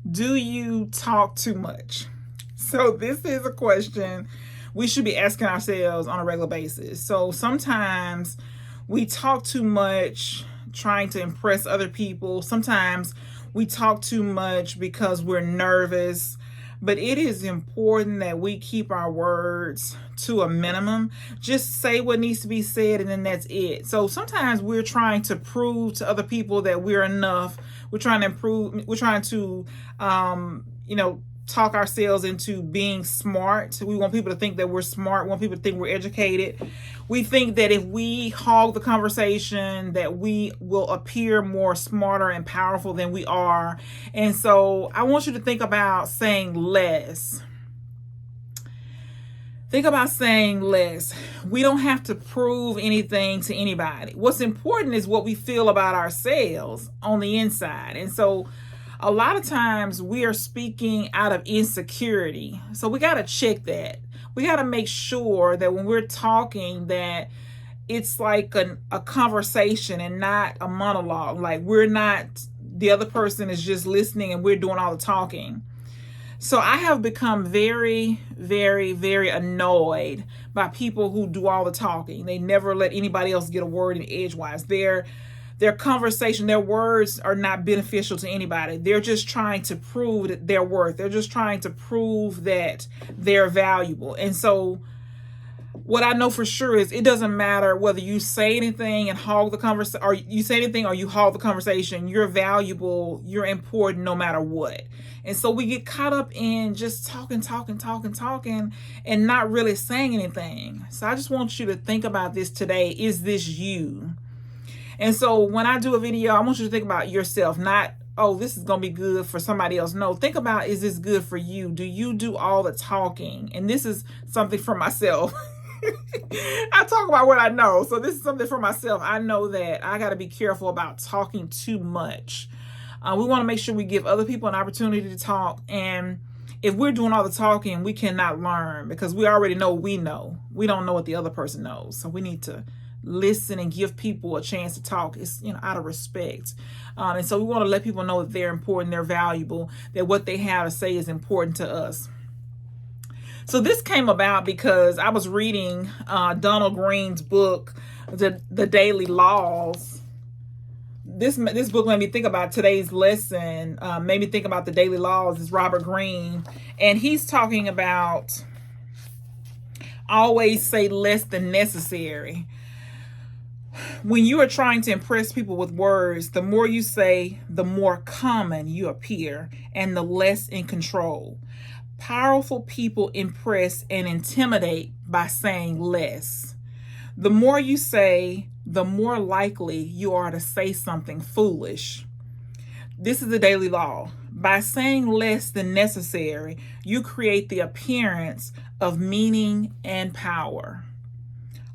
Do you talk too much? So this is a question we should be asking ourselves on a regular basis. So sometimes we talk too much trying to impress other people. Sometimes we talk too much because we're nervous. But it is important that we keep our words to a minimum. Just say what needs to be said, and then that's it. So sometimes we're trying to prove to other people that we're enough. We're trying to improve. We're trying to, talk ourselves into being smart. We want people to think that we're smart. We want people to think we're educated. We think that if we hog the conversation, that we will appear more smarter and powerful than we are. And so I want you to think about saying less. Think about saying less. We don't have to prove anything to anybody. What's important is what we feel about ourselves on the inside. And so a lot of times we are speaking out of insecurity. So we got to check that. We got to make sure that when we're talking that it's like a conversation and not a monologue. Like we're not, the other person is just listening and we're doing all the talking. So I have become very, very, very annoyed by people who do all the talking. They never let anybody else get a word in edgewise. Their conversation, their words are not beneficial to anybody. They're just trying to prove their worth. They're just trying to prove that they're valuable. And so what I know for sure is it doesn't matter whether you say anything and hog the conversation, or you say anything or you hog the conversation. You're valuable. You're important no matter what. And so we get caught up in just talking, and not really saying anything. So I just want you to think about this today. Is this you? And so when I do a video, I want you to think about yourself, not, oh, this is going to be good for somebody else. No, think about, is this good for you? Do you do all the talking? And this is something for myself. I talk about what I know. So this is something for myself. I know that I got to be careful about talking too much. We want to make sure we give other people an opportunity to talk. And if we're doing all the talking, we cannot learn because we already know we know. We don't know what the other person knows. So we need to listen and give people a chance to talk. It's out of respect, and so we want to let people know that they're important, they're valuable, that what they have to say is important to us. So this came about because I was reading Donald Green's book, The Daily Laws. This book made me think about today's lesson. Made me think about the daily laws. It's Robert Greene, and he's talking about always say less than necessary. When you are trying to impress people with words, the more you say, the more common you appear and the less in control. Powerful people impress and intimidate by saying less. The more you say, the more likely you are to say something foolish. This is the daily law. By saying less than necessary, you create the appearance of meaning and power.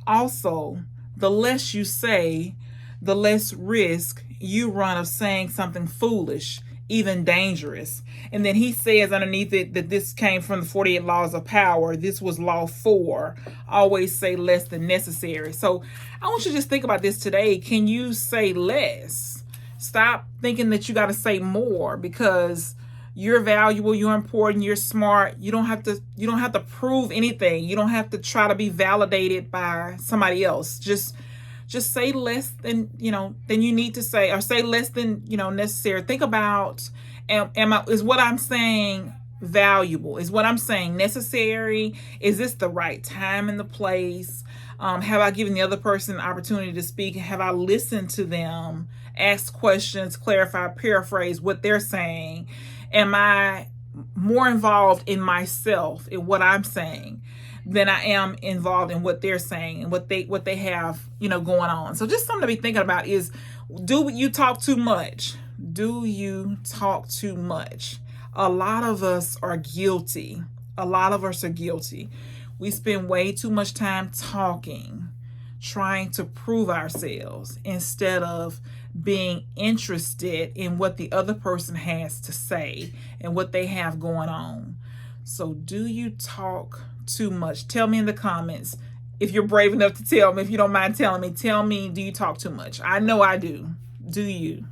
Also, the less you say, the less risk you run of saying something foolish, even dangerous. And then he says underneath it that this came from the 48 laws of power. This was law 4. Always say less than necessary. So I want you to just think about this today. Can you say less? Stop thinking that you got to say more because you're valuable, you're important, you're smart. You don't have to prove anything. You don't have to try to be validated by somebody else. Just say less than you need to say, or say less than necessary. Think about, is what I'm saying valuable? Is what I'm saying necessary? Is this the right time and the place? Have I given the other person an opportunity to speak? Have I listened to them, asked questions, clarify, paraphrase what they're saying? Am I more involved in myself, in what I'm saying, than I am involved in what they're saying and what they have, going on? So just something to be thinking about is, do you talk too much? Do you talk too much? A lot of us are guilty. We spend way too much time talking, trying to prove ourselves instead of being interested in what the other person has to say and what they have going on. So do you talk too much? Tell me in the comments if you're brave enough to tell me. If you don't mind telling me, do you talk too much? I know I do. Do you?